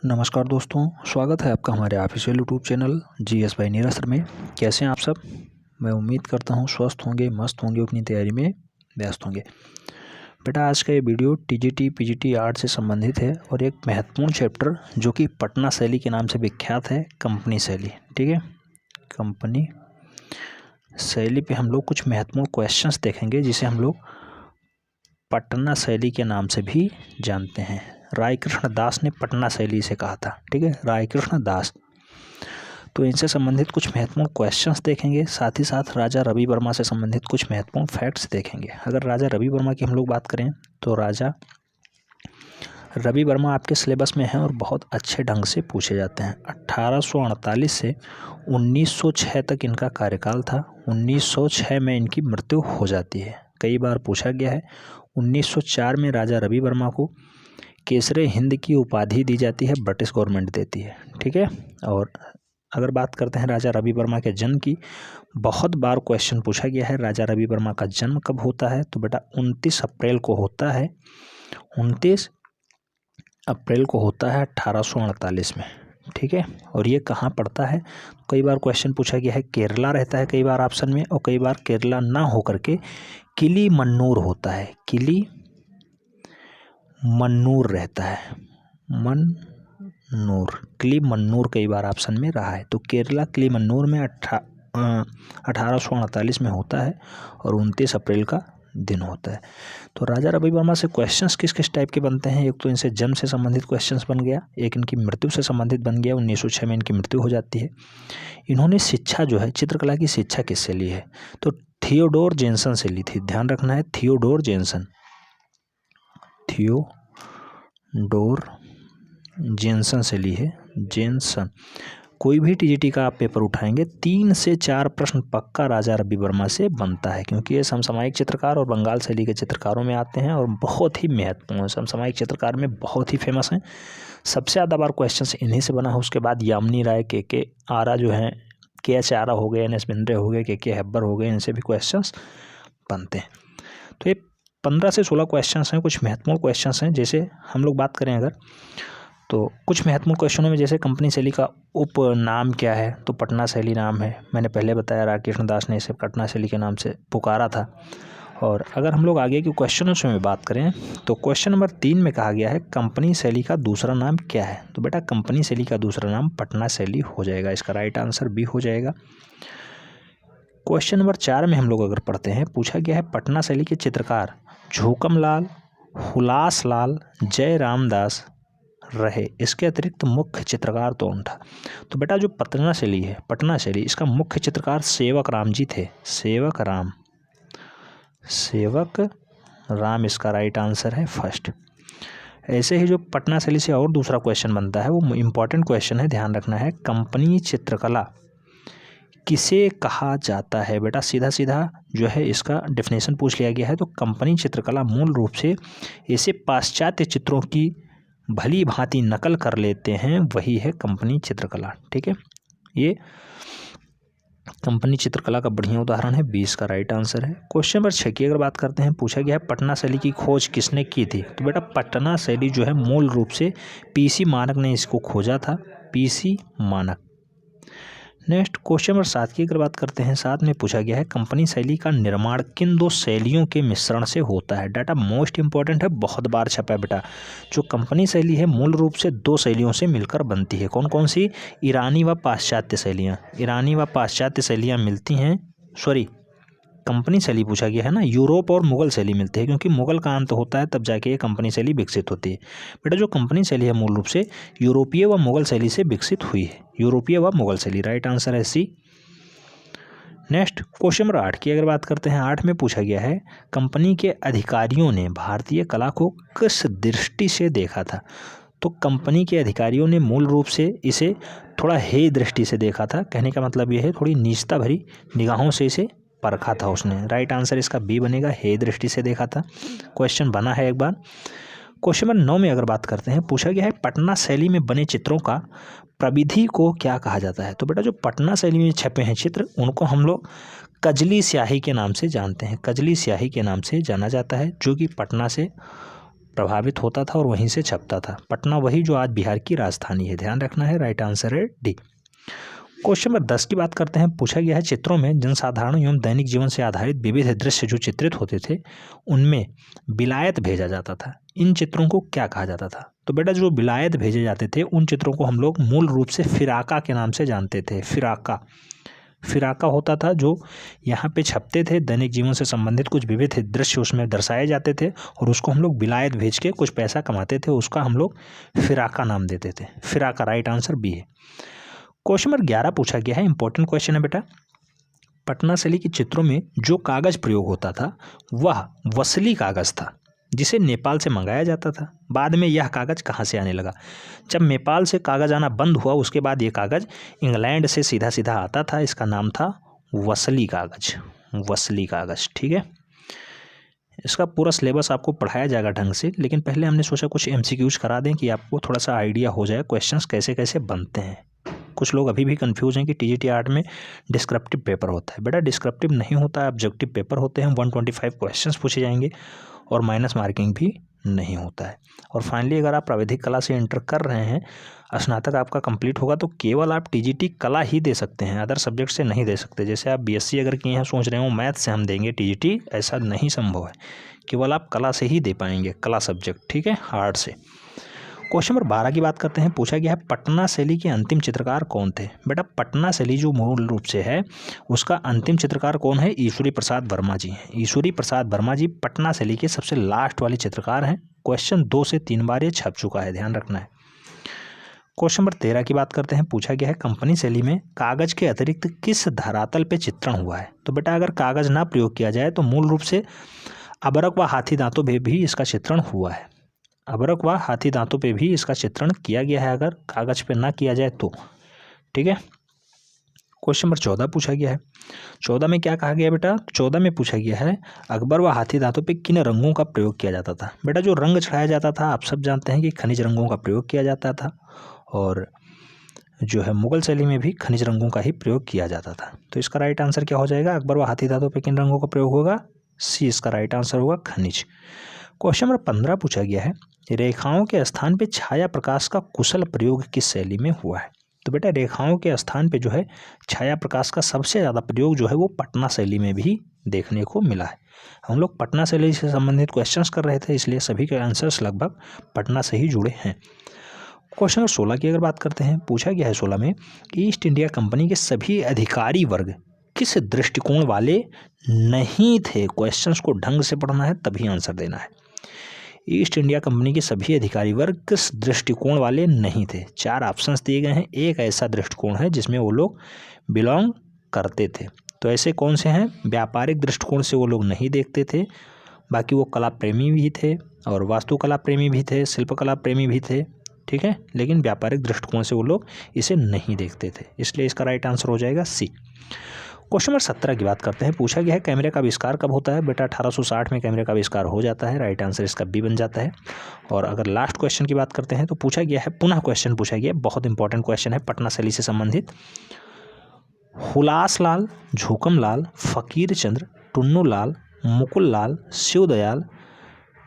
नमस्कार दोस्तों, स्वागत है आपका हमारे official YouTube channel GS by Nirastra में। कैसे हैं आप सब? मैं उम्मीद करता हूं स्वस्थ होंगे, मस्त होंगे, अपनी तैयारी में व्यस्त होंगे। बेटा, आज का ये वीडियो टीजीटी पीजीटी आर्ट से संबंधित है और एक महत्वपूर्ण चैप्टर जो कि पटना शैली के नाम से विख्यात है, कंपनी शैली। ठीक है, कंपनी शैली पे हम लोग कुछ महत्वपूर्ण क्वेश्चंस देखेंगे जिसे हम लोग पटना शैली के नाम से भी जानते हैं। राय कृष्ण दास ने पटना शैली से कहा था। ठीक है, राय कृष्ण दास। तो इनसे संबंधित कुछ महत्वपूर्ण क्वेश्चंस देखेंगे, साथ ही साथ राजा रवि वर्मा से संबंधित कुछ महत्वपूर्ण फैक्ट्स देखेंगे। अगर राजा रवि वर्मा की हम लोग बात करें तो राजा रवि वर्मा आपके सिलेबस में हैं और बहुत अच्छे ढंग से पूछे जाते हैं। 1848 से 1906 तक इनका कार्यकाल था। 1906 में इनकी मृत्यु हो जाती है। कई बार पूछा गया है। 1904 में राजा रवि वर्मा को केसरे हिंद की उपाधि दी जाती है, ब्रिटिश गवर्नमेंट देती है। ठीक है, और अगर बात करते हैं राजा रवि वर्मा के जन्म की, बहुत बार क्वेश्चन पूछा गया है राजा रवि वर्मा का जन्म कब होता है। तो बेटा 29 अप्रैल को होता है। 29 अप्रैल को होता है 1848 में। ठीक है, और ये कहाँ पड़ता है? कई बार क्वेश्चन पूछा गया है, केरला रहता है कई बार ऑप्शन में, और कई बार केरला ना होकर के किलीमन्नूर होता है। किलीमन्नूर रहता है, किलीमन्नूर कई बार ऑप्शन में रहा है। तो केरला किलीमन्नूर में 1848 में होता है और 29 अप्रैल का दिन होता है। तो राजा रवि वर्मा से क्वेश्चंस किस किस टाइप के बनते हैं? एक तो इनसे जन्म से संबंधित क्वेश्चंस बन गया, एक इनकी मृत्यु से संबंधित बन गया। 1906 में इनकी मृत्यु हो जाती है। इन्होंने शिक्षा जो है, चित्रकला की शिक्षा किससे ली है? तो थियोडोर जेनसन से ली थी। ध्यान रखना है, थियोडोर जेनसन से ली है। जेनसन। कोई भी टीजीटी का आप पेपर उठाएंगे 3 से 4 प्रश्न पक्का राजा रवि वर्मा से बनता है, क्योंकि ये समसामयिक चित्रकार और बंगाल शैली के चित्रकारों में आते हैं और बहुत ही महत्वपूर्ण समसामयिक चित्रकार में बहुत ही फेमस हैं। सबसे ज़्यादा बार क्वेश्चन इन्हीं से बना है। उसके बाद यामिनी राय, के आरा जो हैं, KH आरा हो गए, NS बिंद्रे हो गए, के हेब्बर हो गए, इनसे भी क्वेश्चंस बनते हैं। तो ये 15 से 16 क्वेश्चंस हैं, कुछ महत्वपूर्ण क्वेश्चंस हैं। जैसे हम लोग बात करें अगर, तो कुछ महत्वपूर्ण क्वेश्चनों में जैसे कंपनी शैली का उपनाम क्या है? तो पटना शैली नाम है। मैंने पहले बताया रामकृष्ण दास ने इसे पटना शैली के नाम से पुकारा था। और अगर हम लोग आगे के क्वेश्चनों में बात करें तो क्वेश्चन नंबर 3 में कहा गया है कंपनी शैली का दूसरा नाम क्या है? तो बेटा कंपनी शैली का दूसरा नाम पटना शैली हो जाएगा। इसका राइट आंसर बी हो जाएगा। क्वेश्चन नंबर 4 में हम लोग अगर पढ़ते हैं, पूछा गया है पटना शैली के चित्रकार झूकम लाल, हुलास लाल, जय रामदास रहे। इसके अतिरिक्त मुख्य चित्रकार कौन था? तो बेटा जो पटना शैली है, पटना शैली, इसका मुख्य चित्रकार सेवक राम जी थे। सेवक राम इसका राइट आंसर है फर्स्ट। ऐसे ही जो पटना शैली से और दूसरा क्वेश्चन बनता है, वो इम्पॉर्टेंट क्वेश्चन है, ध्यान रखना है। कंपनी चित्रकला किसे कहा जाता है? बेटा सीधा सीधा जो है इसका डेफिनेशन पूछ लिया गया है। तो कंपनी चित्रकला मूल रूप से ऐसे पाश्चात्य चित्रों की भली भांति नकल कर लेते हैं, वही है कंपनी चित्रकला। ठीक है, ये कंपनी चित्रकला का बढ़िया उदाहरण है। 20 का राइट आंसर है। क्वेश्चन नंबर 6 की अगर बात करते हैं, पूछा गया है पटना शैली की खोज किसने की थी? तो बेटा पटना शैली जो है मूल रूप से PC मानक ने इसको खोजा था। PC मानक। नेक्स्ट क्वेश्चन नंबर 7 की अगर बात करते हैं, 7 में पूछा गया है कंपनी शैली का निर्माण किन 2 शैलियों के मिश्रण से होता है? डाटा मोस्ट इंपॉर्टेंट है, बहुत बार छपा है बेटा। जो कंपनी शैली है मूल रूप से 2 शैलियों से मिलकर बनती है। कौन कौन सी? ईरानी व पाश्चात्य शैलियाँ। ईरानी व पाश्चात्य शैलियाँ मिलती हैं। कंपनी शैली पूछा गया है ना, यूरोप और मुगल शैली मिलती है, क्योंकि मुगल का अंत होता है तब जाके ये कंपनी शैली विकसित होती है। बेटा जो कंपनी शैली है मूल रूप से यूरोपीय व मुगल शैली से विकसित हुई है। यूरोपीय व मुगल शैली, राइट आंसर है सी। नेक्स्ट क्वेश्चन नंबर 8 की अगर बात करते हैं, 8 में पूछा गया है कंपनी के अधिकारियों ने भारतीय कला को किस दृष्टि से देखा था? तो कंपनी के अधिकारियों ने मूल रूप से इसे थोड़ा हेय दृष्टि से देखा था। कहने का मतलब ये है थोड़ी नीचता भरी निगाहों से इसे परखा था उसने। राइट आंसर इसका बी बनेगा, हेय दृष्टि से देखा था। क्वेश्चन बना है एक बार। क्वेश्चन नंबर 9 में अगर बात करते हैं, पूछा गया है पटना शैली में बने चित्रों का प्रविधि को क्या कहा जाता है? तो बेटा जो पटना शैली में छपे हैं चित्र, उनको हम लोग कजली स्याही के नाम से जानते हैं। कजली स्याही के नाम से जाना जाता है, जो कि पटना से प्रभावित होता था और वहीं से छपता था। पटना वही जो आज बिहार की राजधानी है, ध्यान रखना है। राइट आंसर है डी। क्वेश्चन नंबर 10 की बात करते हैं। पूछा गया है चित्रों में जनसाधारण एवं दैनिक जीवन से आधारित विविध दृश्य जो चित्रित होते थे उनमें विलायत भेजा जाता था, इन चित्रों को क्या कहा जाता था? तो बेटा जो विलायत भेजे जाते थे उन चित्रों को हम लोग मूल रूप से फिराका के नाम से जानते थे। फिराका होता था जो यहाँ पे छपते थे, दैनिक जीवन से संबंधित कुछ विविध दृश्य उसमें दर्शाए जाते थे और उसको हम लोग विलायत भेज के कुछ पैसा कमाते थे, उसका हम लोग फिराका नाम देते थे। फिराका राइट आंसर बी है। क्वेश्चन नंबर 11 पूछा गया है, इंपॉर्टेंट क्वेश्चन है बेटा। पटना शैली के चित्रों में जो कागज प्रयोग होता था वह वसली कागज था जिसे नेपाल से मंगाया जाता था। बाद में यह कागज कहाँ से आने लगा? जब नेपाल से कागज आना बंद हुआ उसके बाद ये कागज इंग्लैंड से सीधा सीधा आता था, इसका नाम था वसली कागज। वसली कागज, ठीक है। इसका पूरा सिलेबस आपको पढ़ाया जाएगा ढंग से, लेकिन पहले हमने सोचा कुछ MCQs करा दें कि आपको थोड़ा सा आइडिया हो जाए क्वेश्चंस कैसे कैसे बनते हैं। कुछ लोग अभी भी कंफ्यूज हैं कि TGT आर्ट में डिस्क्रिप्टिव पेपर होता है। बेटा डिस्क्रिप्टिव नहीं होता है, ऑब्जेक्टिव पेपर होते हैं। 125 क्वेश्चंस पूछे जाएंगे और माइनस मार्किंग भी नहीं होता है। और फाइनली अगर आप प्राविधिक कला से एंटर कर रहे हैं, स्नातक आपका कंप्लीट होगा तो केवल आप TGT कला ही दे सकते हैं, अदर सब्जेक्ट से नहीं दे सकते। जैसे आप BSc अगर किए हैं सोच रहे हो मैथ से हम देंगे TGT, ऐसा नहीं संभव है। केवल आप कला से ही दे पाएंगे, कला सब्जेक्ट, ठीक है, आर्ट से। क्वेश्चन नंबर 12 की बात करते हैं। पूछा गया है पटना शैली के अंतिम चित्रकार कौन थे? बेटा पटना शैली जो मूल रूप से है उसका अंतिम चित्रकार कौन है? ईश्वरी प्रसाद वर्मा जी हैं। ईश्वरी प्रसाद वर्मा जी पटना शैली के सबसे लास्ट वाले चित्रकार हैं। क्वेश्चन 2 से 3 बार ये छप चुका है, ध्यान रखना है। क्वेश्चन नंबर 13 की बात करते हैं। पूछा गया है कंपनी शैली में कागज के अतिरिक्त किस धरातल पे चित्रण हुआ है? तो बेटा अगर कागज ना प्रयोग किया जाए तो मूल रूप से अबरक व हाथी दांतों पे भी इसका चित्रण हुआ है। अबरक व हाथी दांतों पे भी इसका चित्रण किया गया है, अगर कागज पे ना किया जाए तो, ठीक है। क्वेश्चन नंबर 14 पूछा गया है। 14 में क्या कहा गया बेटा? 14 में पूछा गया है अकबर व हाथी दांतों पे किन रंगों का प्रयोग किया जाता था? बेटा जो रंग चढ़ाया जाता था आप सब जानते हैं कि खनिज रंगों का प्रयोग किया जाता था, और जो है मुगल शैली में भी खनिज रंगों का ही प्रयोग किया जाता था। तो इसका राइट आंसर क्या हो जाएगा? अकबर व हाथी दांतों पे किन रंगों का प्रयोग होगा? सी इसका राइट आंसर होगा, खनिज। क्वेश्चन नंबर 15 पूछा गया है रेखाओं के स्थान पे छाया प्रकाश का कुशल प्रयोग किस शैली में हुआ है? तो बेटा रेखाओं के स्थान पे जो है छाया प्रकाश का सबसे ज़्यादा प्रयोग जो है वो पटना शैली में भी देखने को मिला है। हम लोग पटना शैली से संबंधित क्वेश्चंस कर रहे थे, इसलिए सभी के आंसर्स लगभग पटना से ही जुड़े हैं। क्वेश्चन नंबर 16 की अगर बात करते हैं। पूछा गया है 16 में ईस्ट इंडिया कंपनी के सभी अधिकारी वर्ग किस दृष्टिकोण वाले नहीं थे? क्वेश्चंस को ढंग से पढ़ना है तभी आंसर देना है। ईस्ट इंडिया कंपनी के सभी अधिकारी वर्ग किस दृष्टिकोण वाले नहीं थे? 4 ऑप्शंस दिए गए हैं। एक ऐसा दृष्टिकोण है जिसमें वो लोग बिलोंग करते थे, तो ऐसे कौन से हैं? व्यापारिक दृष्टिकोण से वो लोग नहीं देखते थे, बाकी वो कला प्रेमी भी थे और वास्तुकला प्रेमी भी थे, शिल्पकला प्रेमी भी थे, ठीक है, लेकिन व्यापारिक दृष्टिकोण से वो लोग इसे नहीं देखते थे, इसलिए इसका राइट आंसर हो जाएगा सी। क्वेश्चन नंबर 17 की बात करते हैं। पूछा गया है कैमरे का आविष्कार कब होता है? बेटा 1860 में कैमरे का आविष्कार हो जाता है, राइट आंसर इसका बी बन जाता है। और अगर लास्ट क्वेश्चन की बात करते हैं तो पूछा गया है, पुनः क्वेश्चन पूछा गया, बहुत इंपॉर्टेंट क्वेश्चन है पटना शैली से संबंधित। हुलास लाल, झुकम लाल, फकीर चंद्र, टुन्नू लाल, मुकुल लाल, शिवदयाल,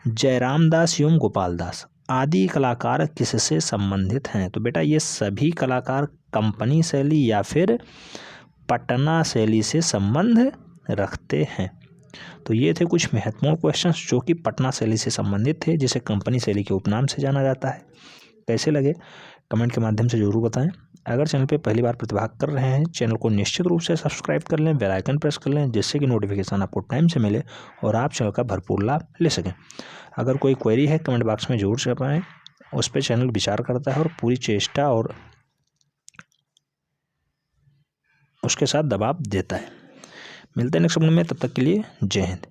जयराम दास एवं गोपाल दास आदि कलाकार किससे संबंधित हैं? तो बेटा ये सभी कलाकार कंपनी शैली या फिर पटना शैली से संबंध रखते हैं। तो ये थे कुछ महत्वपूर्ण क्वेश्चंस जो कि पटना शैली से संबंधित थे, जिसे कंपनी शैली के उपनाम से जाना जाता है। कैसे लगे कमेंट के माध्यम से जरूर बताएं। अगर चैनल पे पहली बार प्रतिभाग कर रहे हैं, चैनल को निश्चित रूप से सब्सक्राइब कर लें, बेल आइकन प्रेस कर लें, जिससे कि नोटिफिकेशन आपको टाइम से मिले और आप चैनल का भरपूर लाभ ले सकें। अगर कोई क्वेरी है कमेंट बॉक्स में जरूर छपाएं, उस पर चैनल विचार करता है और पूरी चेष्टा और उसके साथ दबाव देता है। मिलते हैं नेक्स्ट वीडियो में, तब तक के लिए जय हिंद।